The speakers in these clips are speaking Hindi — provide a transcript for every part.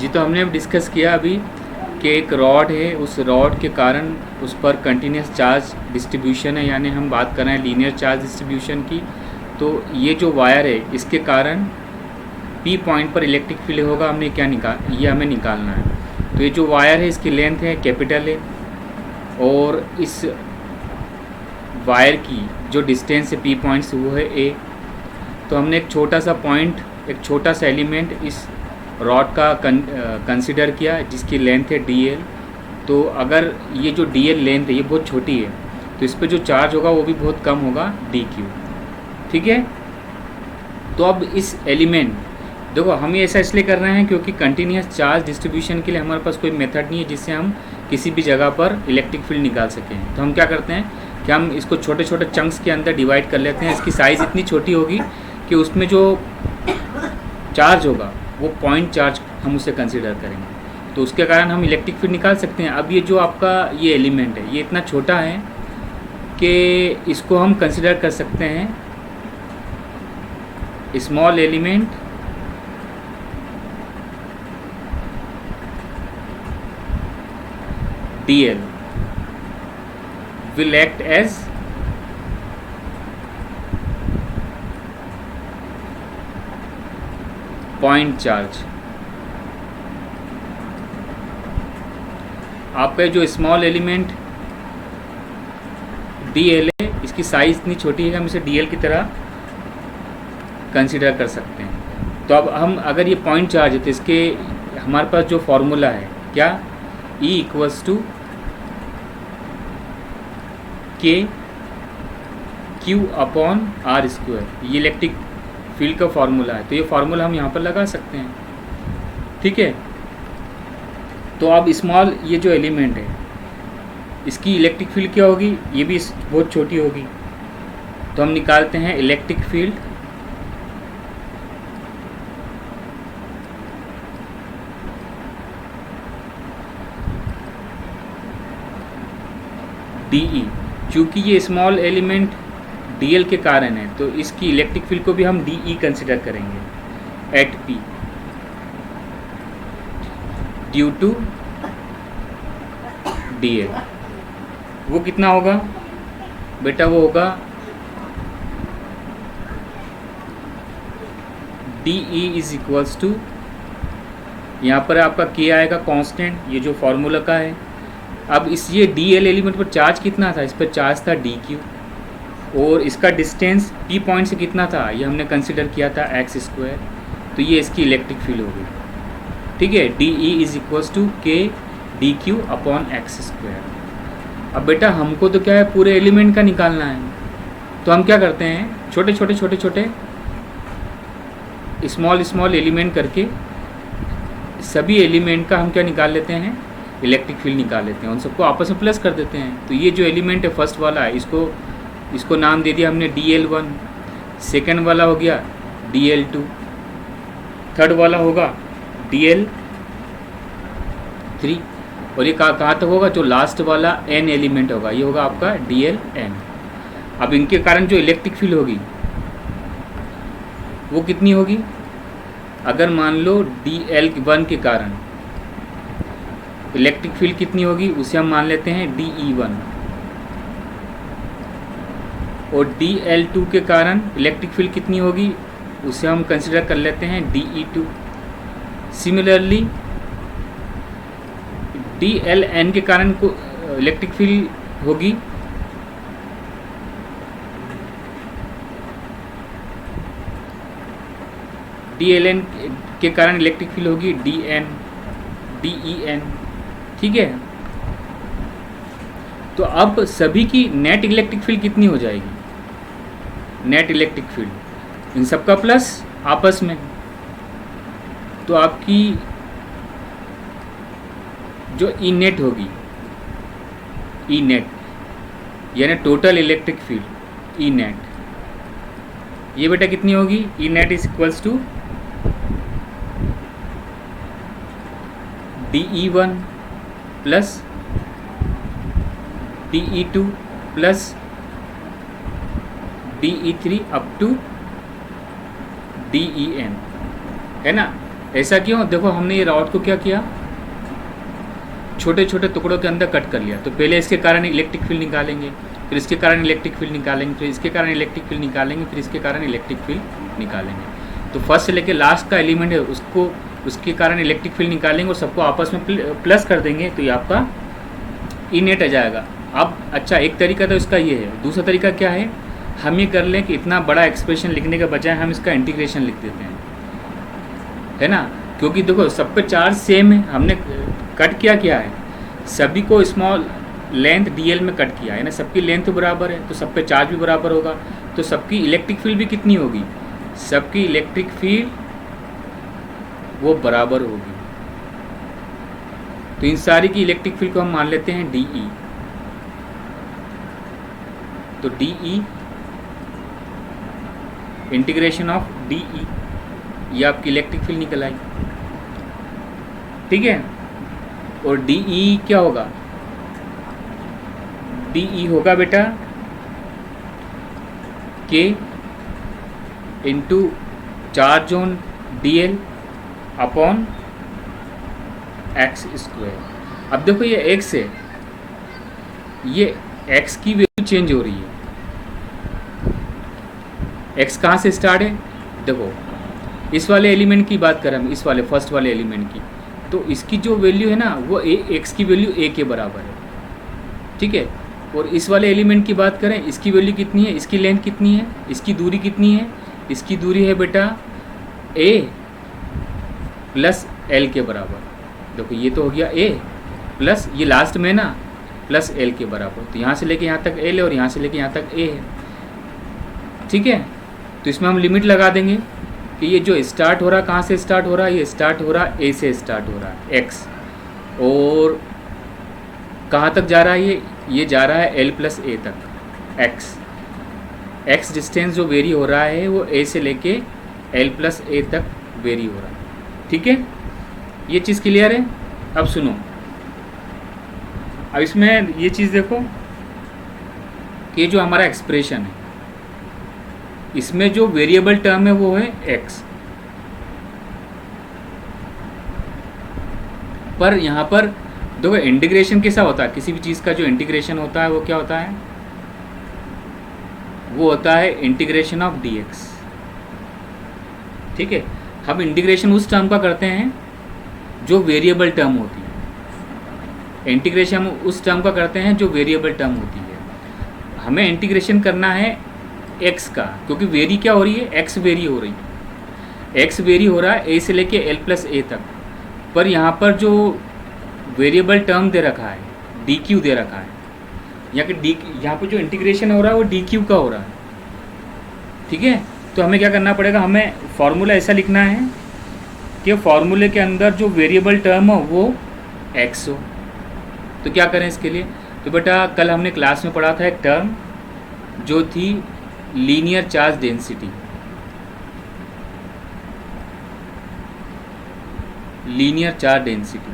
जी, तो हमने अब डिस्कस किया अभी कि एक रॉड है, उस रॉड के कारण उस पर कंटिन्यूस चार्ज डिस्ट्रीब्यूशन है, यानी हम बात कर रहे हैं लीनियर चार्ज डिस्ट्रीब्यूशन की। तो ये जो वायर है इसके कारण पी पॉइंट पर इलेक्ट्रिक फील्ड होगा, ये हमें निकालना है। तो ये जो वायर है इसकी लेंथ है कैपिटल है, और इस वायर की जो डिस्टेंस है पी पॉइंट से वो है ए। तो हमने एक छोटा सा पॉइंट, एक छोटा सा एलिमेंट इस रॉड का कंसिडर किया जिसकी लेंथ है डी एल। तो अगर ये जो डी एल लेंथ है ये बहुत छोटी है तो इस पर जो चार्ज होगा वो भी बहुत कम होगा, डी क्यू। ठीक है। तो अब इस एलिमेंट, देखो हम ये ऐसा इसलिए कर रहे हैं क्योंकि कंटिन्यूस चार्ज डिस्ट्रीब्यूशन के लिए हमारे पास कोई मेथड नहीं है जिससे हम किसी भी जगह पर इलेक्ट्रिक फील्ड निकाल सकें। तो हम क्या करते हैं कि हम इसको छोटे छोटे चंक्स के अंदर डिवाइड कर लेते हैं। इसकी साइज़ इतनी छोटी होगी कि उसमें जो चार्ज होगा वो पॉइंट चार्ज हम उसे कंसिडर करेंगे, तो उसके कारण हम इलेक्ट्रिक फील्ड निकाल सकते हैं। अब ये जो आपका ये एलिमेंट है ये इतना छोटा है कि इसको हम कंसिडर कर सकते हैं small element dl will act as point charge. आपका जो स्मॉल एलिमेंट dl है इसकी साइज इतनी छोटी है कि हम इसे dl की तरह कंसिडर कर सकते हैं। तो अब हम अगर ये पॉइंट चार्ज है तो इसके हमारे पास जो फॉर्मूला है क्या, E इक्वल्स टू के क्यू अपॉन आर स्क्वायर, ये इलेक्ट्रिक फील्ड का फार्मूला है। तो ये फार्मूला हम यहाँ पर लगा सकते हैं। ठीक है। तो अब स्मॉल ये जो एलिमेंट है इसकी इलेक्ट्रिक फील्ड क्या होगी, ये भी बहुत छोटी होगी। तो हम निकालते हैं इलेक्ट्रिक फील्ड DE। चूँकि ये स्मॉल एलिमेंट DL के कारण है तो इसकी इलेक्ट्रिक फील्ड को भी हम DE कंसिडर करेंगे at P due to DL। वो कितना होगा बेटा, वो होगा DE इज इक्वल्स टू, यहाँ पर आपका K आएगा कांस्टेंट, ये जो फार्मूला का है। अब इस ये DL एलिमेंट पर चार्ज कितना था, इस पर चार्ज था DQ, और इसका डिस्टेंस P पॉइंट से कितना था ये हमने कंसिडर किया था x स्क्वायर। तो ये इसकी इलेक्ट्रिक फील्ड होगी। ठीक है। DE इज इक्वल्स टू के d q upon x square. अब बेटा हमको तो क्या है, पूरे एलिमेंट का निकालना है। तो हम क्या करते हैं, छोटे छोटे स्मॉल एलिमेंट करके सभी एलिमेंट का हम क्या निकाल लेते हैं, इलेक्ट्रिक फील्ड निकाल लेते हैं, उन सबको आपस में प्लस कर देते हैं। तो ये जो एलिमेंट है फर्स्ट वाला है इसको नाम दे दिया हमने DL1, सेकेंड वाला हो गया DL2, थर्ड वाला होगा DL3, और ये कहाँ तक होगा, जो लास्ट वाला N एलिमेंट होगा ये होगा आपका DLN। अब इनके कारण जो इलेक्ट्रिक फील्ड होगी वो कितनी होगी, अगर मान लो DL1 के कारण इलेक्ट्रिक फील्ड कितनी होगी उसे हम मान लेते हैं DE1, और DL2 के कारण इलेक्ट्रिक फील्ड कितनी होगी उसे हम कंसिडर कर लेते हैं DE2। सिमिलरली DLN के कारण को इलेक्ट्रिक फील्ड होगी DLN के कारण इलेक्ट्रिक फील्ड होगी DEN। ठीक है। तो अब सभी की नेट इलेक्ट्रिक फील्ड कितनी हो जाएगी, नेट इलेक्ट्रिक फील्ड इन सब का प्लस आपस में, तो आपकी जो ई नेट होगी, ई नेट यानी total electric field E net, ये बेटा कितनी होगी, E net is equals to DE1 plus DE2 plus DE3 up to DEN, है ना। ऐसा क्यों? देखो हमने ये रॉड को क्या किया, छोटे छोटे टुकड़ों के अंदर कट कर लिया। तो पहले इसके कारण इलेक्ट्रिक फील्ड निकालेंगे, फिर इसके कारण इलेक्ट्रिक फील्ड निकालेंगे, फिर इसके कारण इलेक्ट्रिक फील्ड निकालेंगे, फिर इसके कारण इलेक्ट्रिक फील्ड निकालेंगे। तो फर्स्ट से लेके लास्ट का एलिमेंट है उसको, उसके कारण इलेक्ट्रिक फील्ड निकालेंगे और सबको आपस में प्लस कर देंगे, तो ये आपका ई नेट आ जाएगा। अब अच्छा, एक तरीका तो इसका ये है। दूसरा तरीका क्या है, हम ये कर लें कि इतना बड़ा एक्सप्रेशन लिखने के बजाय हम इसका इंटीग्रेशन लिख देते हैं, है ना। क्योंकि देखो सब पे चार्ज सेम है, हमने कट क्या है, सभी को स्मॉल लेंथ dl में कट किया है ना, सबकी लेंथ बराबर है तो सब पे चार्ज भी बराबर होगा, तो सबकी इलेक्ट्रिक फील्ड भी कितनी होगी, सबकी इलेक्ट्रिक फील्ड वो बराबर होगी। तो इन सारी की इलेक्ट्रिक फील्ड को हम मान लेते हैं dE। तो dE इंटीग्रेशन ऑफ dE, ये आपकी इलेक्ट्रिक फील्ड निकल आई, ठीक है। और dE क्या होगा, dE होगा बेटा K into charge on dl upon x square. अब देखो ये x है, ये x की वैल्यू चेंज हो रही है। x कहाँ से स्टार्ट है, देखो इस वाले एलिमेंट की बात करें हम, इस वाले फर्स्ट वाले एलिमेंट की, तो इसकी जो वैल्यू है ना वो x की वैल्यू a के बराबर है, ठीक है। और इस वाले एलिमेंट की बात करें, इसकी वैल्यू कितनी है, इसकी लेंथ कितनी है, इसकी दूरी कितनी है, इसकी दूरी है बेटा a प्लस l के बराबर। देखो ये तो हो गया a प्लस ये लास्ट में ना प्लस l के बराबर, तो यहाँ से लेके यहाँ तक l है और यहाँ से लेके यहाँ तक a है, ठीक है। तो इसमें हम लिमिट लगा देंगे कि ये जो स्टार्ट हो रहा, कहाँ से स्टार्ट हो रहा है, ये स्टार्ट हो रहा है a से स्टार्ट हो रहा है x, और कहाँ तक जा रहा है, ये जा रहा है l प्लस a तक x डिस्टेंस जो वेरी हो रहा है वो a से लेके l प्लस a तक वेरी हो रहा है, ठीक है। ये चीज़ क्लियर है। अब सुनो, अब इसमें ये चीज़ देखो कि जो हमारा एक्सप्रेशन है इसमें जो वेरिएबल टर्म है वो है x, पर यहाँ पर देखो इंटीग्रेशन कैसा होता है, किसी भी चीज़ का जो इंटीग्रेशन होता है वो क्या होता है, वो होता है इंटीग्रेशन ऑफ dx, ठीक है। हम इंटीग्रेशन उस टर्म का करते हैं जो वेरिएबल टर्म होती है, इंटीग्रेशन हम उस टर्म का करते हैं जो वेरिएबल टर्म होती है। हमें इंटीग्रेशन करना है x का, क्योंकि वेरी क्या हो रही है, x वेरी हो रही है, x वेरी हो रहा है a से लेके l प्लस a तक, पर यहाँ पर जो वेरिएबल टर्म दे रखा है dq दे रखा है, यहाँ पर जो इंटीग्रेशन हो रहा है वो dq का हो रहा है, ठीक है। तो हमें क्या करना पड़ेगा, हमें फॉर्मूला ऐसा लिखना है कि फॉर्मूले के अंदर जो वेरिएबल टर्म हो वो x हो। तो क्या करें इसके लिए, तो बेटा कल हमने क्लास में पढ़ा था एक टर्म जो थी linear charge density, linear charge density.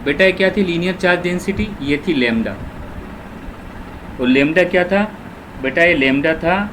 बेटा ये क्या थी लीनियर चार्ज डेंसिटी, ये थी लेमडा, और लेमडा क्या था बेटा, ये लेमडा था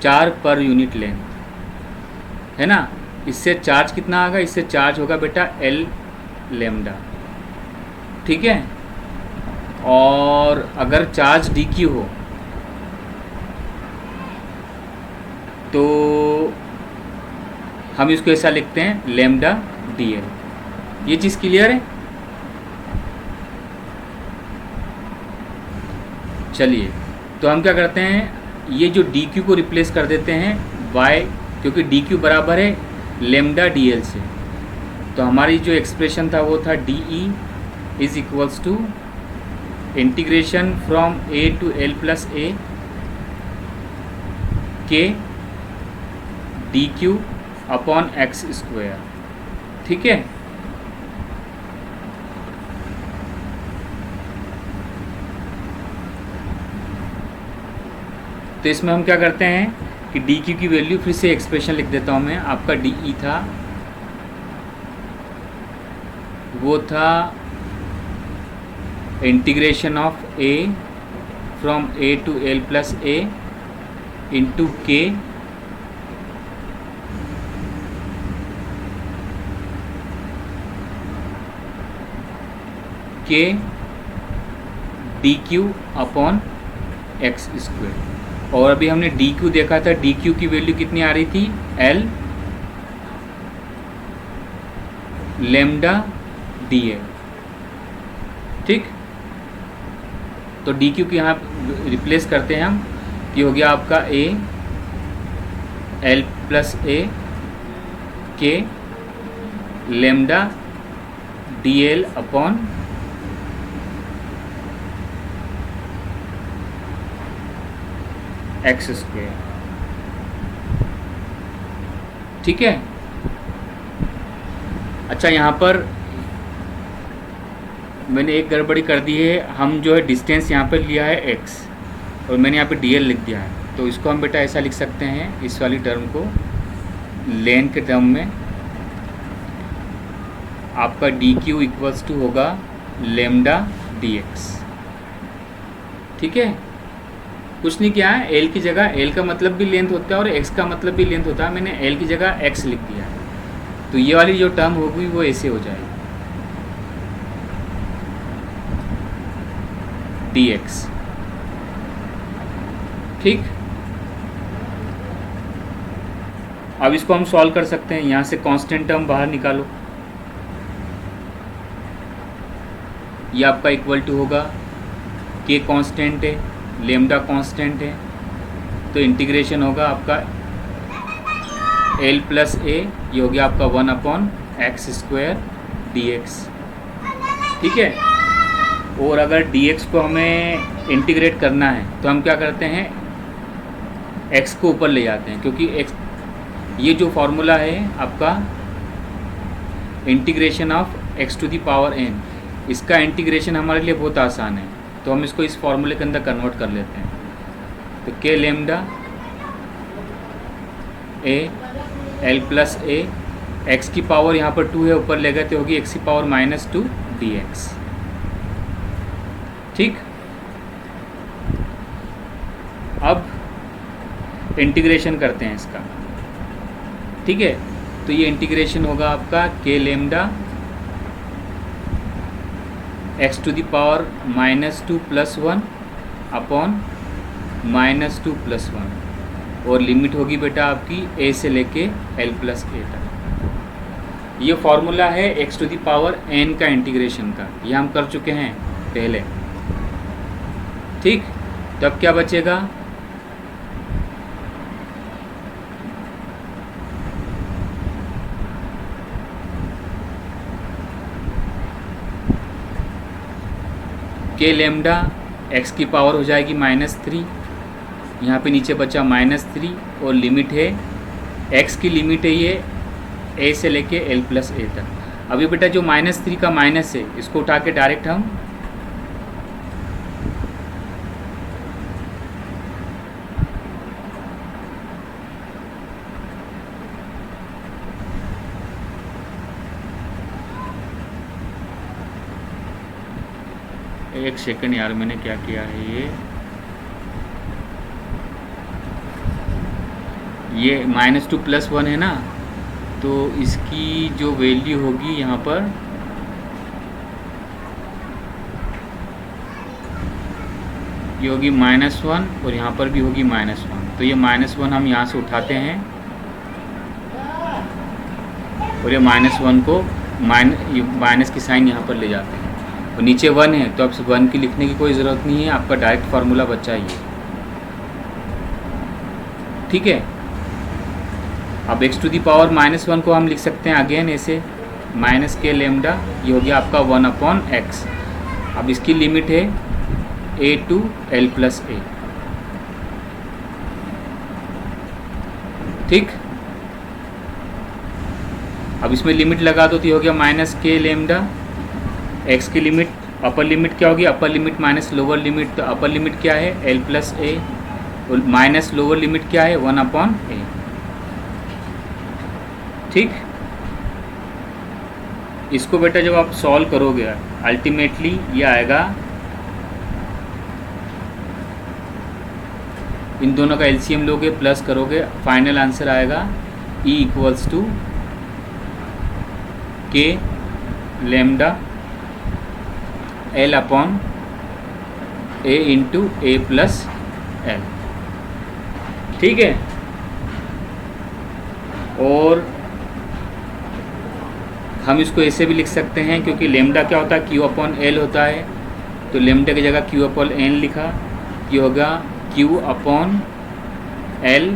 चार्ज पर यूनिट लेंथ, है ना। इससे चार्ज कितना आएगा, इससे चार्ज होगा बेटा L लेमडा, ठीक है। और अगर चार्ज dq हो तो हम इसको ऐसा लिखते हैं लेमडा dl। ये चीज़ क्लियर है। चलिए तो हम क्या करते हैं, ये जो dq को रिप्लेस कर देते हैं y, क्योंकि dq बराबर है लेमडा dl से, तो हमारी जो एक्सप्रेशन था वो था dE is equals to integration from a to l plus a k dq upon x square, ठीक है। तो इसमें हम क्या करते हैं कि dq की वैल्यू, फिर से एक्सप्रेशन लिख देता हूँ मैं, आपका dE था वो था integration of a from a to l plus a into k k d q upon x square. और अभी हमने डी क्यू देखा था, डी क्यू की वैल्यू कितनी आ रही थी, एल लेमडा डी एल। ठीक, तो डी क्यू की यहाँ रिप्लेस करते हैं हम, ये हो गया आपका ए एल प्लस ए के lambda D L upon x square. ठीक है। अच्छा, यहाँ पर मैंने एक गड़बड़ी कर दी है, हम जो है डिस्टेंस यहाँ पर लिया है x और मैंने यहाँ पे dl लिख दिया है, तो इसको हम बेटा ऐसा लिख सकते हैं, इस वाली टर्म को लेन के टर्म में आपका डी क्यू इक्वल्स टू होगा लेमडा डी एक्स। ठीक है, कुछ नहीं किया है, l की जगह, l का मतलब भी लेंथ होता है और x का मतलब भी लेंथ होता है, मैंने l की जगह x लिख दिया है, तो ये वाली जो टर्म होगी वो ऐसे हो जाएगी dx। ठीक, अब इसको हम सॉल्व कर सकते हैं, यहाँ से कांस्टेंट टर्म बाहर निकालो, ये आपका इक्वल टू होगा k कांस्टेंट है, लेमडा कांस्टेंट है, तो इंटीग्रेशन होगा आपका l प्लस ए, ये हो गया आपका 1 upon x square D x. ठीक है, और अगर dx को हमें इंटीग्रेट करना है तो हम क्या करते हैं, x को ऊपर ले जाते हैं, क्योंकि x, ये जो फॉर्मूला है आपका integration of x to the power n, इसका इंटीग्रेशन हमारे लिए बहुत आसान है, तो हम इसको इस फॉर्मूले के अंदर कन्वर्ट कर लेते हैं। तो k lambda a l plus A, x की पावर यहाँ पर 2 है, ऊपर ले गए तो होगी x की पावर -2 dx। ठीक, अब इंटीग्रेशन करते हैं इसका। ठीक है, तो ये इंटीग्रेशन होगा आपका k lambda x to the power -2 plus 1 upon -2 plus 1, और लिमिट होगी बेटा आपकी a से लेके l प्लस ए तक। ये फॉर्मूला है x to the power n का इंटीग्रेशन का, ये हम कर चुके हैं पहले। ठीक, तब क्या बचेगा, के लेमडा एक्स की पावर हो जाएगी -3, यहाँ पे नीचे बचा -3, और लिमिट है एक्स की लिमिट है ये a से लेके l प्लस ए तक। अभी बेटा जो -3 का माइनस है, इसको उठा के डायरेक्ट हम एक सेकंड यार, मैंने क्या किया है, ये -2 प्लस 1 है ना, तो इसकी जो वैल्यू होगी यहाँ पर, ये होगी -1 और यहाँ पर भी होगी -1, तो ये -1 हम यहाँ से उठाते हैं और ये -1 को माइनस की साइन यहाँ पर ले जाते हैं, और नीचे 1 है तो अब 1 की लिखने की कोई ज़रूरत नहीं है, आपका डायरेक्ट फार्मूला बचा ही है। ठीक है, अब x टू दी पावर -1 को हम लिख सकते हैं अगेन ऐसे, -k लेमडा, ये हो गया आपका 1 अपॉन एक्स। अब इसकी लिमिट है a टू l प्लस ए। ठीक, अब इसमें लिमिट लगा दो तो ये हो गया -k लेमडा, x की लिमिट, अपर लिमिट क्या होगी, upper limit minus lower limit, तो अपर लिमिट क्या है l प्लस ए, और माइनस लोअर लिमिट क्या है 1 अपॉन ए। ठीक, इसको बेटा जब आप सॉल्व करोगे अल्टीमेटली ये आएगा इन दोनों का एलसीएम लोगे प्लस करोगे, फाइनल आंसर आएगा E इक्वल्स टू के lambda L upon A into A plus L। ठीक है, और हम इसको ऐसे भी लिख सकते हैं क्योंकि लेमडा क्या होता है, Q अपॉन L होता है, तो लेमडा की जगह Q अपॉन N लिखा, ये होगा Q upon L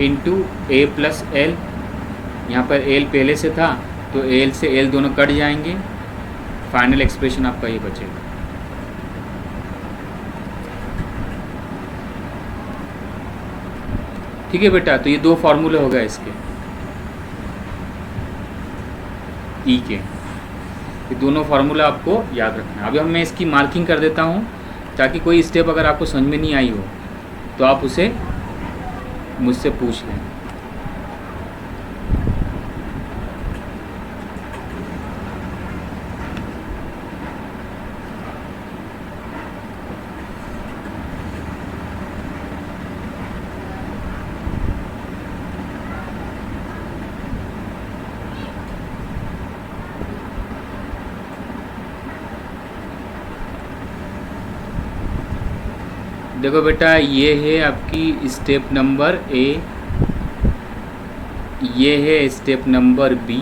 into A plus L। यहाँ पर L पहले से था तो L से L दोनों कट जाएंगे, फाइनल एक्सप्रेशन आपका ये बचेगा। ठीक है बेटा, तो ये दो फार्मूले हो गए इसके ई के, ये दोनों फार्मूला आपको याद रखना है। अभी मैं इसकी मार्किंग कर देता हूँ ताकि कोई स्टेप अगर आपको समझ में नहीं आई हो तो आप उसे मुझसे पूछ लें। देखो बेटा, ये है आपकी स्टेप नंबर ए, ये है स्टेप नंबर बी,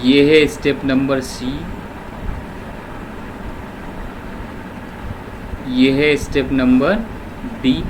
ये है स्टेप नंबर सी, ये है स्टेप नंबर डी,